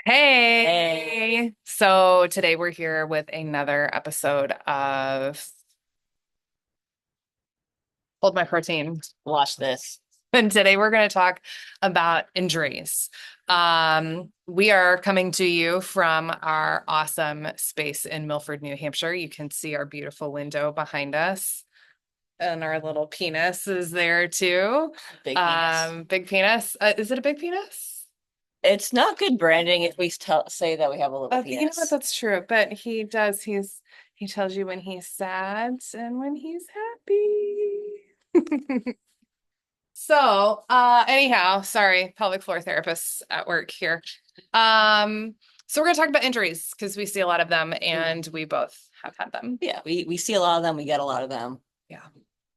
Hey. Hey, so today we're here with another episode of Hold My Protein. Watch this. And today we're going to talk about injuries. We are coming to you from our awesome space in Milford, New Hampshire. You can see our beautiful window behind us, and our little penis is there too. Big penis. Big penis. Is it a big penis? It's not good branding if we say that we have a little You know what? penis. That's true. But he does. He tells you when he's sad and when he's happy. So, anyhow, sorry, pelvic floor therapists at work here. Um, so we're gonna talk about injuries because we see a lot of them and we both have had them. Yeah, we see a lot of them. We get a lot of them. Yeah.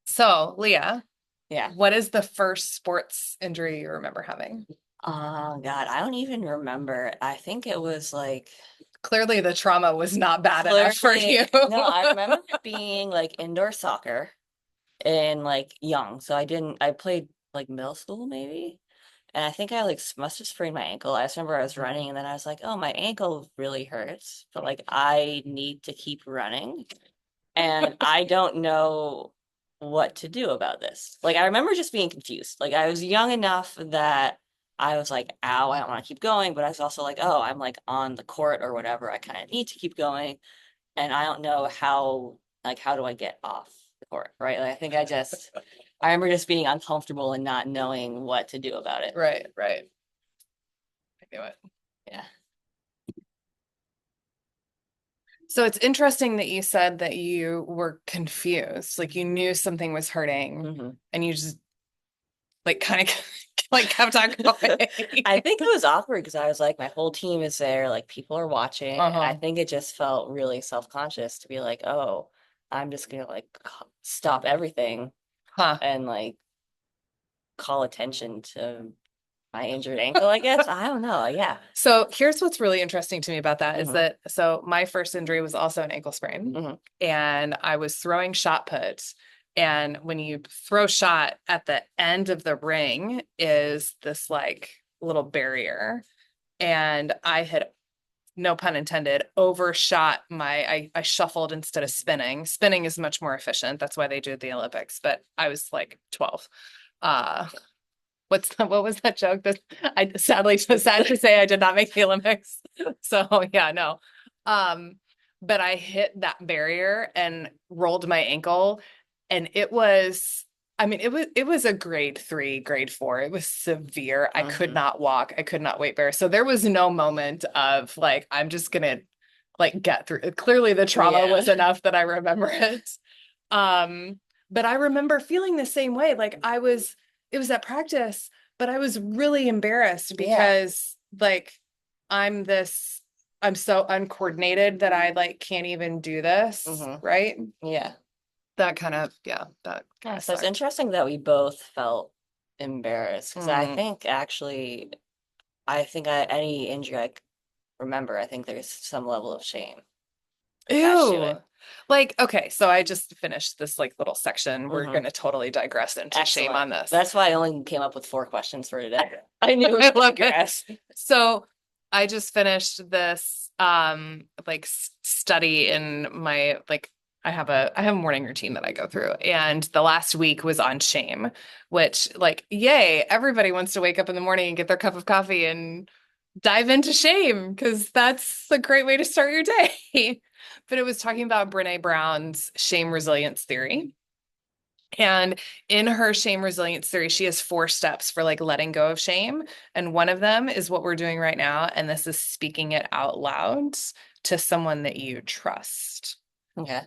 So, Leah, Yeah. what is the first sports injury you remember having? Oh God, I don't even remember. I think it was like Clearly, the trauma was not bad enough for clearly you. no, I remember it being like indoor soccer and like young. So I played like middle school maybe. And I think I like must have sprained my ankle. I just remember I was running and then I was like, oh, my ankle really hurts, but like I need to keep running. And I don't know what to do about this. Like, I remember just being confused. Like, I was young enough that I was like, ow, I don't want to keep going. But I was also like, oh, I'm like on the court or whatever. I kind of need to keep going. And I don't know how do I get off the court, right? Like, I remember just being uncomfortable and not knowing what to do about it. Right, right. I knew it. Yeah. So it's interesting that you said that you were confused, like you knew something was hurting hmm and you just like kind of like kept on going. I think it was awkward because I was like, my whole team is there, like people are watching. And I Uh-huh. think it just felt really self-conscious to be like, oh, I'm just gonna like stop everything Huh. and like call attention to my injured ankle, I guess. I don't know. Yeah. So here's what's really interesting to me about that is hmm that so my first injury was also an ankle sprain hmm and I was throwing shot put. And when you throw shot at the end of the ring is this like little barrier. And I had no pun intended, overshot I shuffled instead of spinning. Spinning is much more efficient. That's why they do the Olympics. But I was like 12. Uh what was that joke that I sadly sad to say I did not make the Olympics. So yeah, no. Um, but I hit that barrier and rolled my ankle and it was a grade 3, grade 4. It was severe. I could hmm not walk. I could not weight bear. So there was no moment of like, I'm just gonna like get through. Clearly the trauma Yeah. was enough that I remember it. Um, but I remember feeling the same way. It was at practice, but I was really embarrassed Yeah. because like I'm this, I'm so uncoordinated that I like can't even do this, hmm right? Yeah. That kind Yeah. of So it's sucked. interesting that we both felt embarrassed because Mm. I think any injury remember, I think there's some level of shame attached to it. Ew. Like, okay, so I just finished this like little section. We're hmm gonna totally digress into shame Excellent. on this. That's why I only came up with 4 questions for today. I knew it was I gonna love it. digress. So I just finished this like study in my like I have a morning routine that I go through and the last week was on shame, which like yay, everybody wants to wake up in the morning and get their cup of coffee and dive into shame because that's a great way to start your day. But it was talking about Brene Brown's shame resilience theory. And in her shame resilience theory, she has 4 steps for like letting go of shame. And one of them is what we're doing right now. And this is speaking it out loud to someone that you trust. Okay.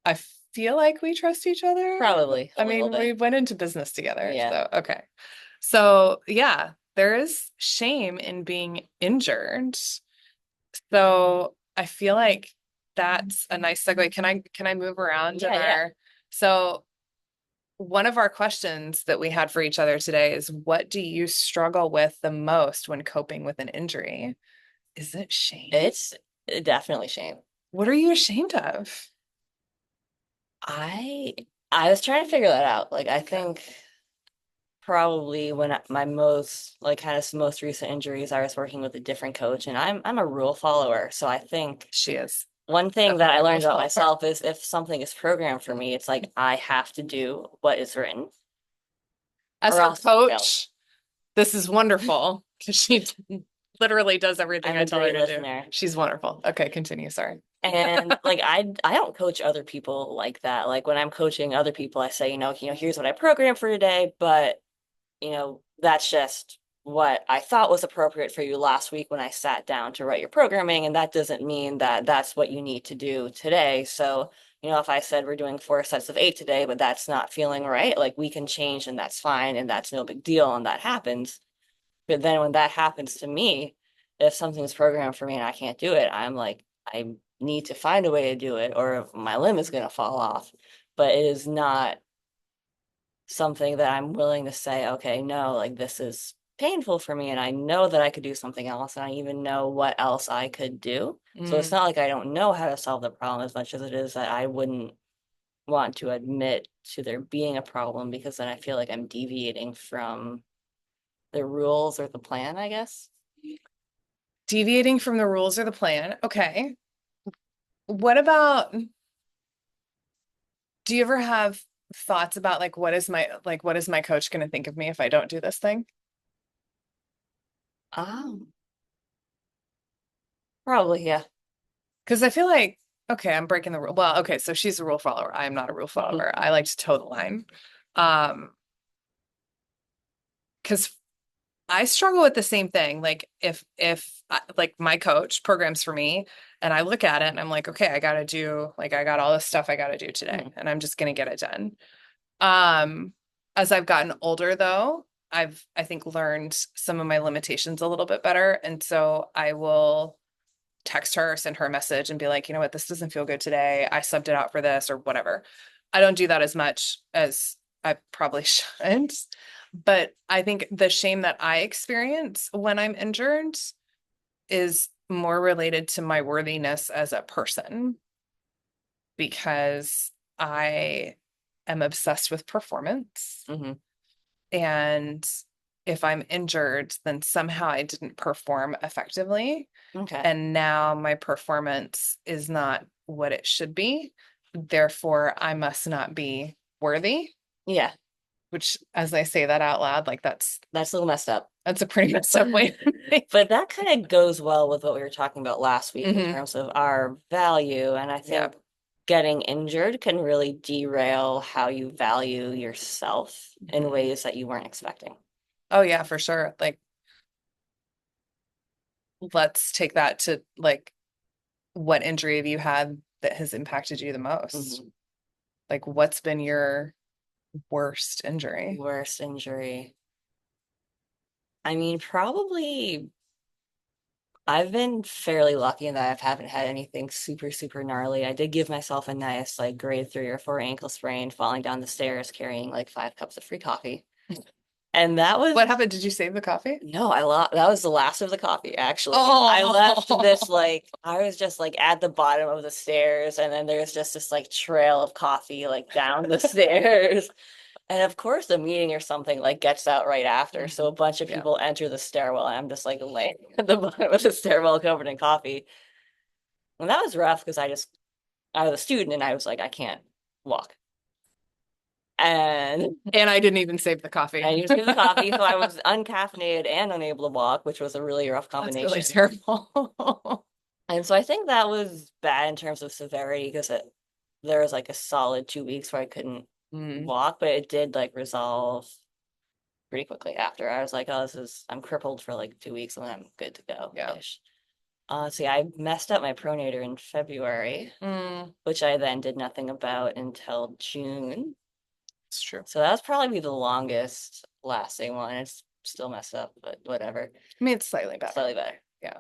I feel like we trust each other. Probably a I little mean, bit. we went into business together. Yeah. So, okay. So, yeah, there is shame in being injured. So, I feel like that's a nice segue. Can I move around in Yeah, yeah. our so one of our questions that we had for each other today is what do you struggle with the most when coping with an injury? Is it shame? It's definitely shame. What are you ashamed of? I I was trying to figure that out. Like I think probably when my most like kind of most recent injuries, I was working with a different coach, and I'm a rule follower. So I think She is one thing that I definitely a rule learned about follower. myself is if something is programmed for me, it's like I have to do what is written, As or her else I fail. coach, this is wonderful because she literally does everything I'm I a tell her great to do. listener. She's wonderful. Okay, continue. Sorry. And like I don't coach other people like that. Like when I'm coaching other people, I say, here's what I programmed for today, but that's just what I thought was appropriate for you last week when I sat down to write your programming, and that doesn't mean that that's what you need to do today. So, if I said we're doing 4 sets of 8 today, but that's not feeling right, like we can change and that's fine and that's no big deal and that happens. But then when that happens to me, if something's programmed for me and I can't do it, I'm like, I need to find a way to do it or my limb is going to fall off. But it is not something that I'm willing to say, okay, no, like this is painful for me and I know that I could do something else and I even know what else I could do. So it's Mm. not like I don't know how to solve the problem as much as it is that I wouldn't want to admit to there being a problem because then I feel like I'm deviating from the rules or the plan, I guess. Deviating from the rules or the plan. Okay. What about, do you ever have thoughts about like what is my coach going to think of me if I don't do this thing? Oh, probably, yeah. Because I feel like, okay, I'm breaking the rule. Well, okay, so she's a rule follower. I'm not a rule Mhm. follower. I like to toe the line. Um, because I struggle with the same thing. Like like my coach programs for me and I look at it and I'm like, okay, I got all this stuff I got to do today Mhm. and I'm just going to get it done. Um, as I've gotten older though, I think learned some of my limitations a little bit better. And so I will text her, send her a message and be like, you know what, this doesn't feel good today. I subbed it out for this or whatever. I don't do that as much as I probably should. But I think the shame that I experience when I'm injured is more related to my worthiness as a person because I am obsessed with performance. Mhm. And if I'm injured, then somehow I didn't perform effectively. Okay. And now my performance is not what it should be. Therefore, I must not be worthy, Yeah, which as I say that out loud, like that's a little messed up. that's a pretty messed up way to think. But that kind of goes well with what we were talking about last week in Hmm. terms of our value. And I Yeah. think getting injured can really derail how you value yourself in Mhm. ways that you weren't expecting. Oh yeah, for sure. Like let's take that to like what injury have you had that has impacted you the most? Mhm. Like what's been your worst injury? Worst injury. I mean, probably I've been fairly lucky in that I haven't had anything super, super gnarly. I did give myself a nice, like, grade 3 or 4 ankle sprain falling down the stairs carrying like 5 cups of free coffee. And that was What happened? Did you save the coffee? No, I lost. That was the last of the coffee, actually. I left this Oh, like I was just like at the bottom of the stairs, and then there's just this like trail of coffee like down the stairs. And of course, the meeting or something like gets out right after. So a Mhm. bunch of Yeah. people enter the stairwell, and I'm just like laying at the bottom of the stairwell covered in coffee. And that was rough because I was a student and I was like, I can't walk. And And I didn't even save the coffee. I used to the coffee, so I was uncaffeinated and unable to walk, which was a really rough That's really combination. terrible. And so I think that was bad in terms of severity because there was like a solid 2 weeks where I couldn't Mm, walk, but it did like resolve pretty quickly after. I was like, oh, I'm crippled for like 2 weeks and then I'm good to go yeah. ish. So yeah, I messed up my pronator in February, Mm, which I then did nothing about until June. it's true. So that was probably the longest lasting one. It's still messed up, but whatever. I mean, it's slightly better. Slightly better. Yeah.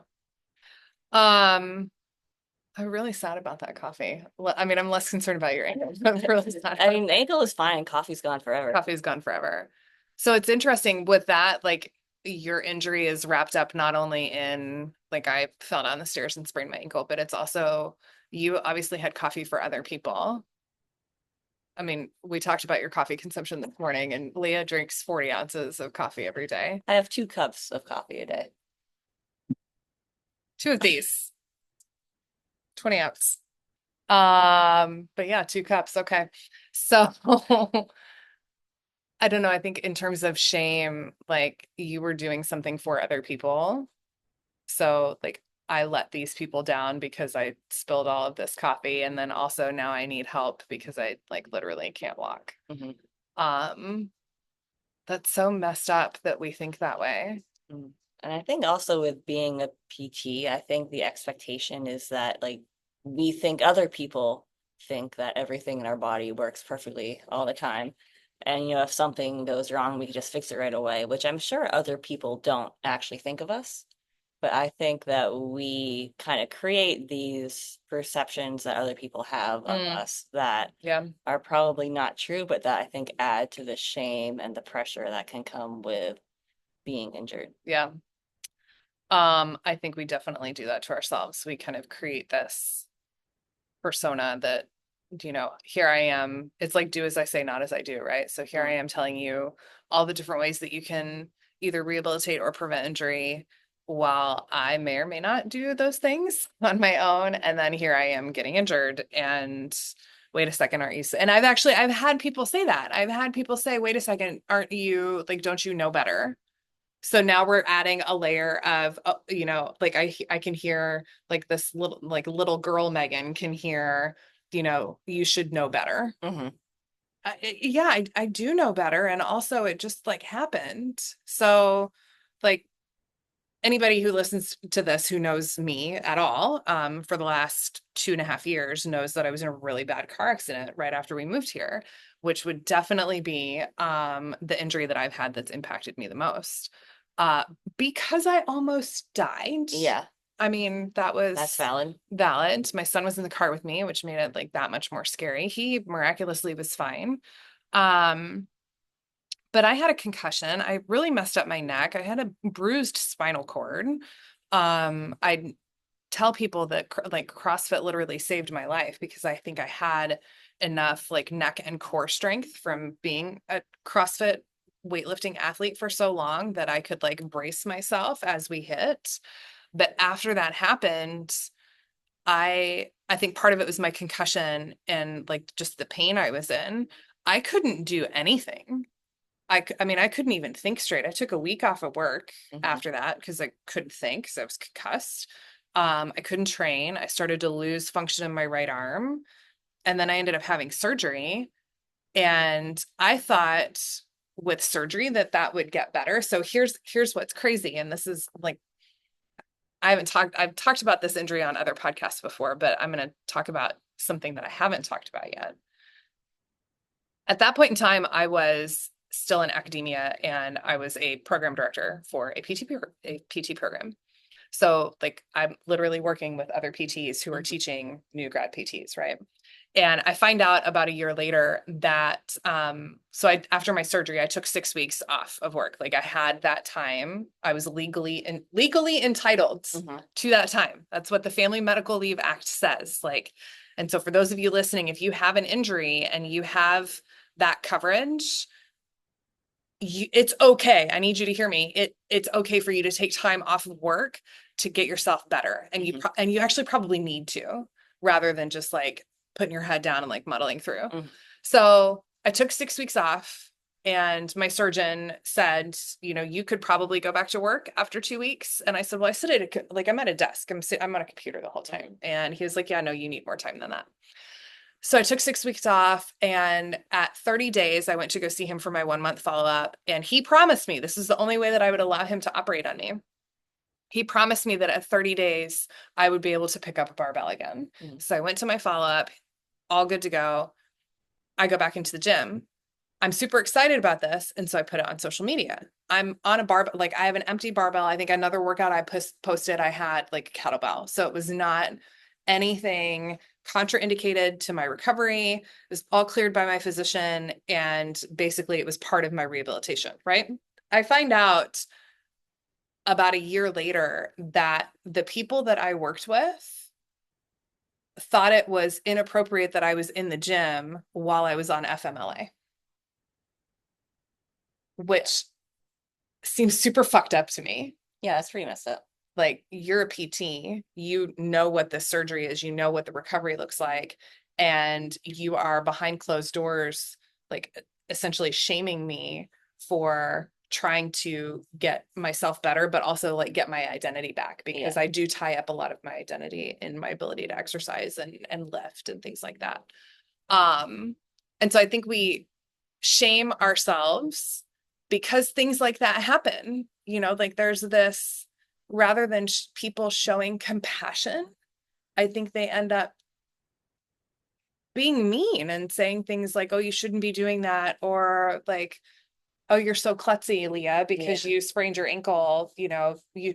Um, I'm really sad about that coffee. I mean, I'm less concerned about your ankle. I'm really sad I about mean, the ankle is fine. Coffee's gone forever. coffee's gone forever. So it's interesting with that, like your injury is wrapped up not only in like I fell down the stairs and sprained my ankle, but it's also you obviously had coffee for other people I mean, we talked about your coffee consumption this morning, and Leah drinks 40 ounces of coffee every day. I have 2 cups of coffee a day. Two of these, 20 ounce. But yeah, 2 cups. Okay. So I don't know. I think in terms of shame, like you were doing something for other people. So like I let these people down because I spilled all of this coffee. And then also now I need help because I like literally can't walk. Hmm. Um, that's so messed up that we think that way. And I think also with being a PT, I think the expectation is that like we think other people think that everything in our body works perfectly all the time. And if something goes wrong, we can just fix it right away, which I'm sure other people don't actually think of us. But I think that we kind of create these perceptions that other people have of Mm, us that yeah. are probably not true, but that I think add to the shame and the pressure that can come with being injured. Yeah. I think we definitely do that to ourselves. We kind of create this persona that, here I am. It's like do as I say, not as I do, right? So here I Mm. am telling you all the different ways that you can either rehabilitate or prevent injury while I may or may not do those things on my own. And then here I am getting injured and wait a second, aren't you? And I've had people say that. I've had people say, wait a second, aren't you like, don't you know better? So now we're adding a layer of, like I can hear like this little girl Megan can hear, you should know better. Hmm. Yeah, I do know better, and also it just like happened. So, like anybody who listens to this who knows me at all, for the last 2.5 years knows that I was in a really bad car accident right after we moved here, which would definitely be the injury that I've had that's impacted me the most. Uh, because I almost died. Yeah, I mean, that that's was valid. valid. My son was in the car with me, which made it like that much more scary. He miraculously was fine. Um, but I had a concussion. I really messed up my neck. I had a bruised spinal cord. I tell people that like CrossFit literally saved my life because I think I had enough like neck and core strength from being a CrossFit weightlifting athlete for so long that I could like brace myself as we hit. But after that happened, I think part of it was my concussion and like just the pain I was in. I couldn't do anything. I mean, I couldn't even think straight. I took a week off of work Hmm. after that because I couldn't think because I was concussed. I couldn't train. I started to lose function in my right arm. And then I ended up having surgery. And I thought with surgery that that would get better. So here's what's crazy. And this is like, I've talked about this injury on other podcasts before, but I'm going to talk about something that I haven't talked about yet. At that point in time, I was still in academia and I was a program director for a PT program. So like I'm literally working with other PTs who are Hmm. teaching new grad PTs, right? And I find out about a year later that after my surgery, I took 6 weeks off of work. Like I had that time. I was legally entitled Hmm. to that time. That's what the Family Medical Leave Act says. Like, and so for those of you listening, if you have an injury and you have that coverage, it's okay. I need you to hear me. It's okay for you to take time off of work to get yourself better. And Hmm. you actually probably need to rather than just like putting your head down and like muddling through. Hmm. So I took 6 weeks off and my surgeon said, you could probably go back to work after 2 weeks. And I said, well, I sit like I'm at a desk. I'm on a computer the whole time. And he was like, yeah, no, you need more time than that. So I took 6 weeks off, and at 30 days, I went to go see him for my 1 month follow up. And he promised me this is the only way that I would allow him to operate on me. He promised me that at 30 days, I would be able to pick up a barbell again. Hmm. So I went to my follow up, all good to go. I go back into the gym. I'm super excited about this. And so I put it on social media. I'm on a barbell, like I have an empty barbell. I think another workout I posted, I had like a kettlebell. So it was not anything contraindicated to my recovery. It was all cleared by my physician. And basically, it was part of my rehabilitation, right? I find out about a year later that the people that I worked with thought it was inappropriate that I was in the gym while I was on FMLA, which seems super fucked up to me. Yeah, that's pretty messed up. Like, you're a PT, you know what the surgery is, you know what the recovery looks like, and you are behind closed doors, like essentially shaming me for trying to get myself better, but also like get my identity back, because Yeah. I do tie up a lot of my identity in my ability to exercise and lift and things like that. And so I think we shame ourselves because things like that happen. Like there's this, rather than people showing compassion, I think they end up being mean and saying things like, oh, you shouldn't be doing that. Or like, oh, you're so klutzy, Leah, because Yeah. you sprained your ankle.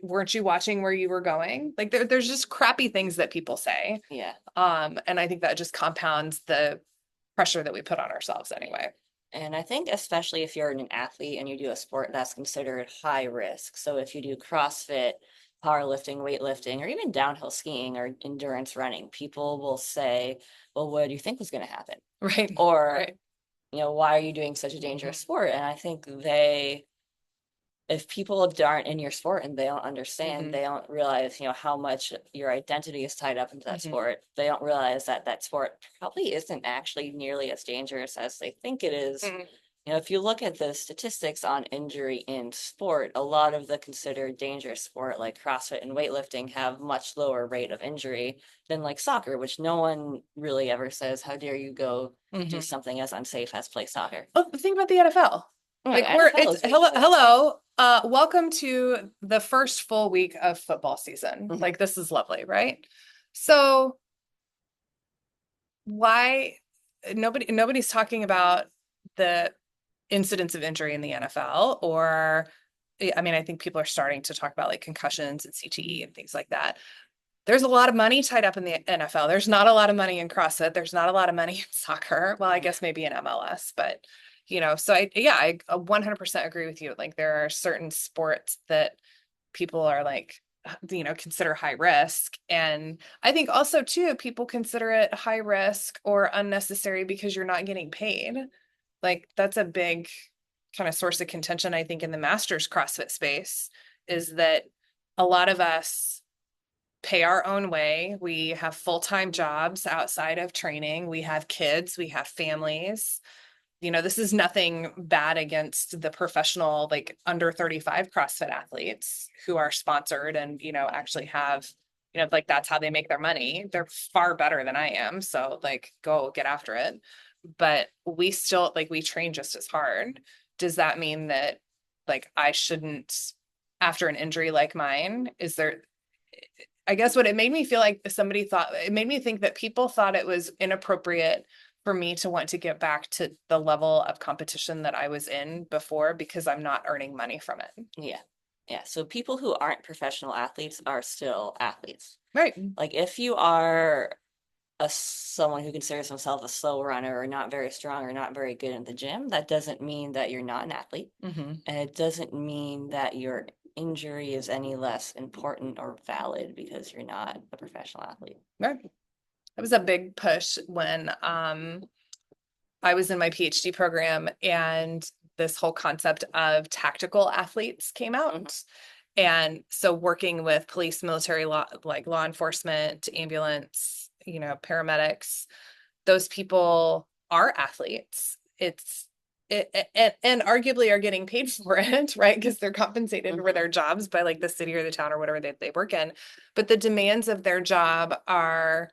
Weren't you watching where you were going? Like there's just crappy things that people say. Yeah. And I think that just compounds the pressure that we put on ourselves anyway. And I think especially if you're an athlete and you do a sport that's considered high risk. So if you do CrossFit, powerlifting, weightlifting, or even downhill skiing or endurance running, people will say, well, what do you think was going to happen? Right. Or, Right. why are you doing such a dangerous Mhm. sport? And I think if people aren't in your sport and they don't understand, Mhm. they don't realize, how much your identity is tied up into that Mhm. sport. They don't realize that that sport probably isn't actually nearly as dangerous as they think it is. Mhm. If you look at the statistics on injury in sport, a lot of the considered dangerous sport like CrossFit and weightlifting have much lower rate of injury than like soccer, which no one really ever says, how dare you go do Mhm. something as unsafe as play soccer. Oh, think about the NFL. Yeah, Like NFL it's is hello, ridiculous. hello. Welcome to the first full week of football season. Mhm. Like this is lovely, right? So why nobody's talking about the incidents of injury in the NFL, or I mean, I think people are starting to talk about like concussions and CTE and things like that. There's a lot of money tied up in the NFL. There's not a lot of money in CrossFit. There's not a lot of money in soccer. Well, I guess maybe in MLS, but so I 100% agree with you. Like there are certain sports that people are like, consider high risk. And I think also too, people consider it high risk or unnecessary because you're not getting paid. Like that's a big kind of source of contention, I think, in the masters CrossFit space, is that a lot of us pay our own way. We have full-time jobs outside of training. We have kids, we have families. This is nothing bad against the professional, like under 35 CrossFit athletes who are sponsored and, actually have, like that's how they make their money. They're far better than I am. So, like, go get after it. But we still, like, we train just as hard. Does that mean that, like, I shouldn't, after an injury like mine, I guess what it made me feel like it made me think that people thought it was inappropriate for me to want to get back to the level of competition that I was in before because I'm not earning money from it. Yeah. Yeah. So people who aren't professional athletes are still athletes. Right. Like if you are someone who considers himself a slow runner or not very strong or not very good in the gym, that doesn't mean that you're not an athlete. Mm-hmm. And it doesn't mean that your injury is any less important or valid because you're not a professional athlete. Right. It was a big push when I was in my PhD program and this whole concept of tactical athletes came out. Mhm. And so working with police, military law, like law enforcement, ambulance, paramedics, those people are athletes. And arguably are getting paid for it, right? Because they're compensated for Mhm. their jobs by like the city or the town or whatever they work in. But the demands of their job are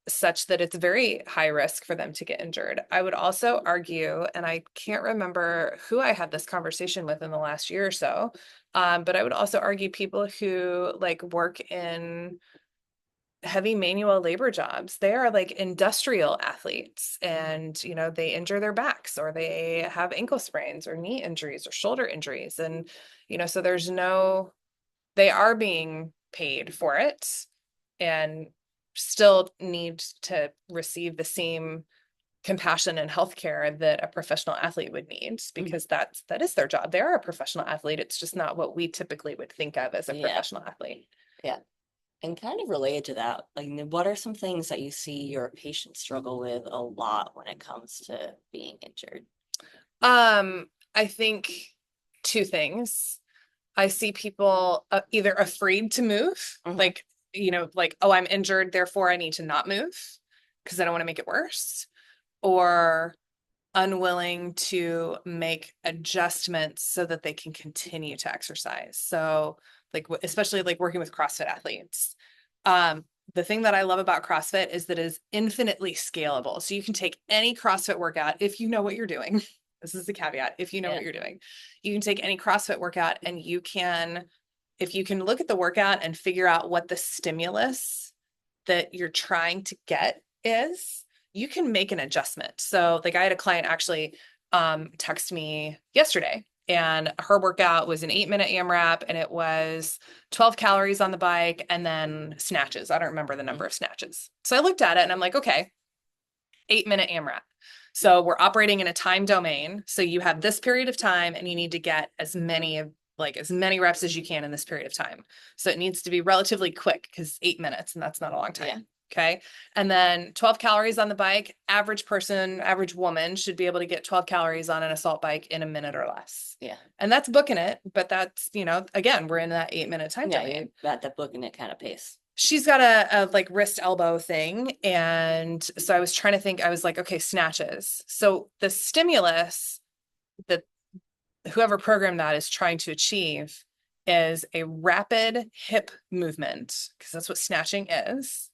such that it's very high risk for them to get injured. I would also argue, and I can't remember who I had this conversation with in the last year or so, but I would also argue people who like work in heavy manual labor jobs, they are like industrial athletes, and they injure their backs or they have ankle sprains or knee injuries or shoulder injuries, and so they are being paid for it and still need to receive the same compassion and healthcare that a professional athlete would need, Mhm. because that is their job. They are a professional athlete. It's just not what we typically would think of as a Yeah. professional athlete. Yeah. And kind of related to that, like what are some things that you see your patients struggle with a lot when it comes to being injured? I think two things. I see people either afraid to move, Hmm. like, like, oh, I'm injured, therefore I need to not move because I don't want to make it worse, or unwilling to make adjustments so that they can continue to exercise. So, like, especially like working with CrossFit athletes. Um, the thing that I love about CrossFit is that it is infinitely scalable. So you can take any CrossFit workout if you know what you're doing. This is the caveat. If you know Yeah. what you're doing, you can take any CrossFit workout and if you can look at the workout and figure out what the stimulus that you're trying to get is, you can make an adjustment. So like I had a client actually text me yesterday and her workout was an 8-minute AMRAP and it was 12 calories on the bike and then snatches. I don't remember the number of snatches. So I looked at it and I'm like, okay, 8-minute AMRAP. So we're operating in a time domain. So you have this period of time and you need to get as many reps as you can in this period of time. So it needs to be relatively quick because 8 minutes, and that's not a long time. Yeah. Okay. And then 12 calories on the bike. Average person, average woman should be able to get 12 calories on an assault bike in a minute or less. Yeah. And that's booking it. But that's, again, we're in that 8-minute time Yeah, domain. you're at that book and it kind of pace. She's got a like wrist elbow thing. And so I was trying to think, I was like, okay, snatches. So the stimulus that whoever programmed that is trying to achieve is a rapid hip movement, because that's what snatching is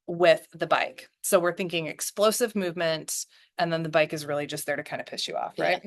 with the bike. So we're thinking explosive movement, and then the bike is really just there to kind of piss you off, Yeah. right?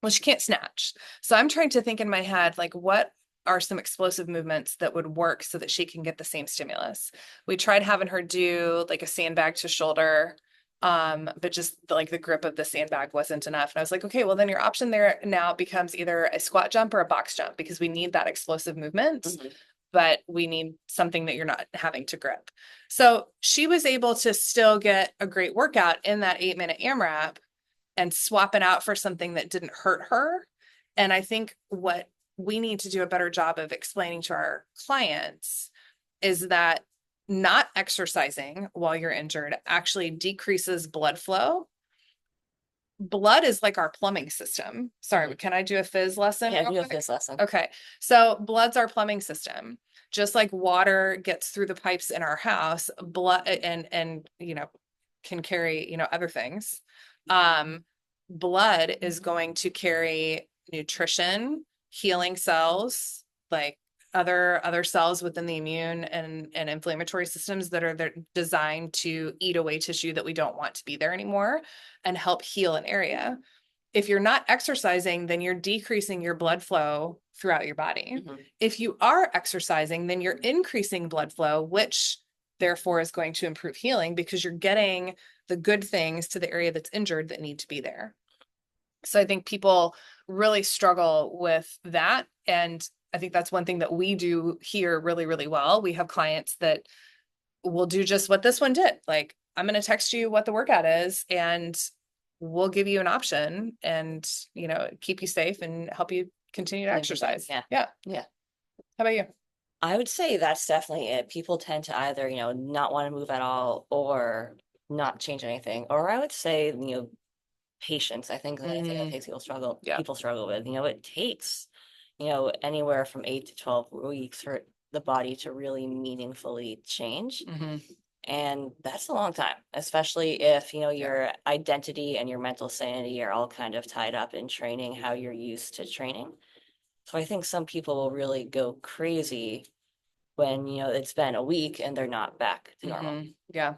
Well, she can't snatch. So I'm trying to think in my head, like, what are some explosive movements that would work so that she can get the same stimulus? We tried having her do like a sandbag to shoulder, but just like the grip of the sandbag wasn't enough. And I was like, okay, well, then your option there now becomes either a squat jump or a box jump because we need that explosive movement. Hmm. But we need something that you're not having to grip. So she was able to still get a great workout in that 8-minute AMRAP and swap it out for something that didn't hurt her. And I think what we need to do a better job of explaining to our clients is that not exercising while you're injured actually decreases blood flow. Blood is like our plumbing system. Sorry, can I do a phys lesson Yeah, real you have quick? this lesson. Okay. So blood's our plumbing system. Just like water gets through the pipes in our house, blood and can carry, other things. Um, blood is going to carry nutrition, healing cells, like other cells within the immune and inflammatory systems that are designed to eat away tissue that we don't want to be there anymore and help heal an area. If you're not exercising, then you're decreasing your blood flow throughout your body. Hmm. If you are exercising, then you're increasing blood flow, which therefore is going to improve healing because you're getting the good things to the area that's injured that need to be there. So I think people really struggle with that. And I think that's one thing that we do here really, really well. We have clients that will do just what this one did. Like, I'm going to text you what the workout is and we'll give you an option and, keep you safe and help you continue to exercise. Yeah. Yeah. Yeah. How about you? I would say that's definitely it. People tend to either, not want to move at all or not change anything. Or I would say, patience. I think the thing that Mm, takes yeah. people struggle with, it takes, anywhere from 8 to 12 weeks for the body to really meaningfully change. Hmm. And that's a long time, especially if, Yeah. your identity and your mental sanity are all kind of tied up in training how you're used to training. So I think some people will really go crazy when, it's been a week and they're not back to normal. Yeah.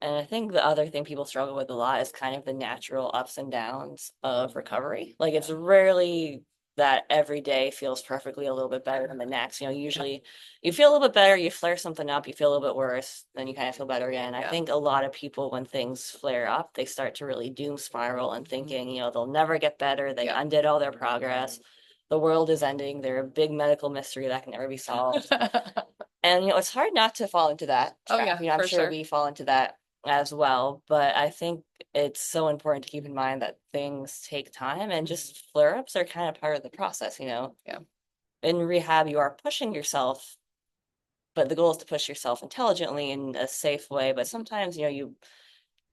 And I think the other thing people struggle with a lot is kind of the natural ups and downs of recovery. Like it's rarely that every day feels perfectly a little bit better than the next. Usually you feel a little bit better, you flare something up, you feel a little bit worse, then you kind of feel better again. I Yeah. think a lot of people, when things flare up, they start to really doom spiral and thinking, they'll never get better. They Yeah. undid all their progress. The world is ending. They're a big medical mystery that can never be solved. And it's hard not to fall into that Oh trap. yeah, I'm for sure sure. we fall into that as well. But I think it's so important to keep in mind that things take time and just flare-ups are kind of part of the process. Yeah. In rehab, you are pushing yourself but the goal is to push yourself intelligently in a safe way. But sometimes, you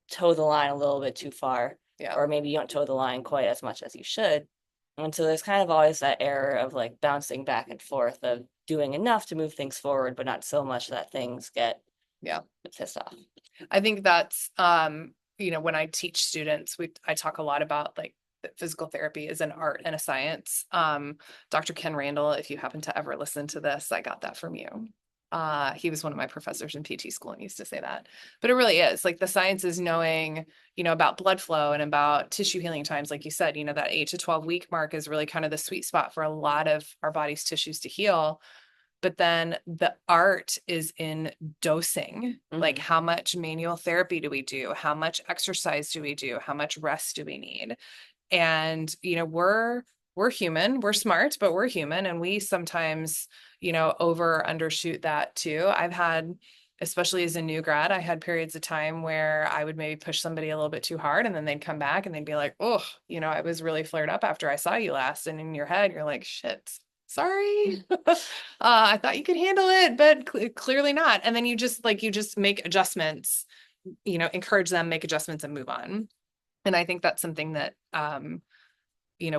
toe the line a little bit too far, Yeah. or maybe you don't toe the line quite as much as you should. And so there's kind of always that error of like bouncing back and forth of doing enough to move things forward, but not so much that things get Yeah. pissed off. I think that's when I teach students, I talk a lot about like that physical therapy is an art and a science. Dr. Ken Randall, if you happen to ever listen to this, I got that from you. He was one of my professors in PT school and used to say that. But it really is like the science is knowing, about blood flow and about tissue healing times. Like you said, that 8 to 12 week mark is really kind of the sweet spot for a lot of our body's tissues to heal. But then the art is in dosing. Like Mhm. how much manual therapy do we do? How much exercise do we do? How much rest do we need? And we're human, we're smart, but we're human, and we sometimes over or undershoot that too. I've had, especially as a new grad, I had periods of time where I would maybe push somebody a little bit too hard, and then they'd come back and they'd be like, oh, I was really flared up after I saw you last. And in your head you're like, shit, sorry. I thought you could handle it, but clearly not. And then you just make adjustments, encourage them, make adjustments and move on. And I think that's something that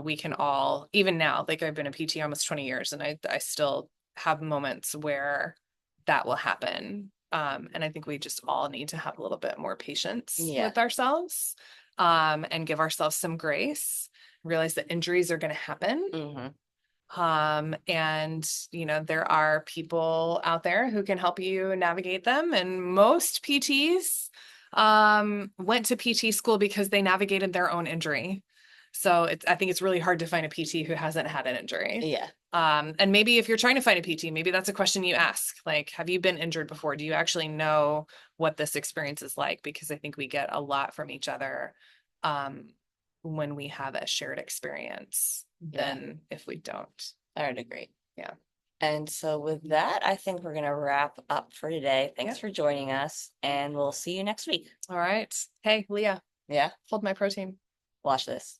we can all, even now, like I've been a PT almost 20 years and I still have moments where that will happen. And I think we just all need to have a little bit more patience Yeah. with ourselves, and give ourselves some grace, realize that injuries are going to happen. Hmm. And there are people out there who can help you navigate them. And most PTs went to PT school because they navigated their own injury. So I think it's really hard to find a PT who hasn't had an injury. Yeah. And maybe if you're trying to find a PT, maybe that's a question you ask. Like, have you been injured before? Do you actually know what this experience is like? Because I think we get a lot from each other when we have a shared experience Yeah. than if we don't. I would agree. Yeah. And so with that, I think we're going to wrap up for today. Thanks Yeah. for joining us, and we'll see you next week. All right. Hey, Leah, Yeah. hold my protein. Watch this.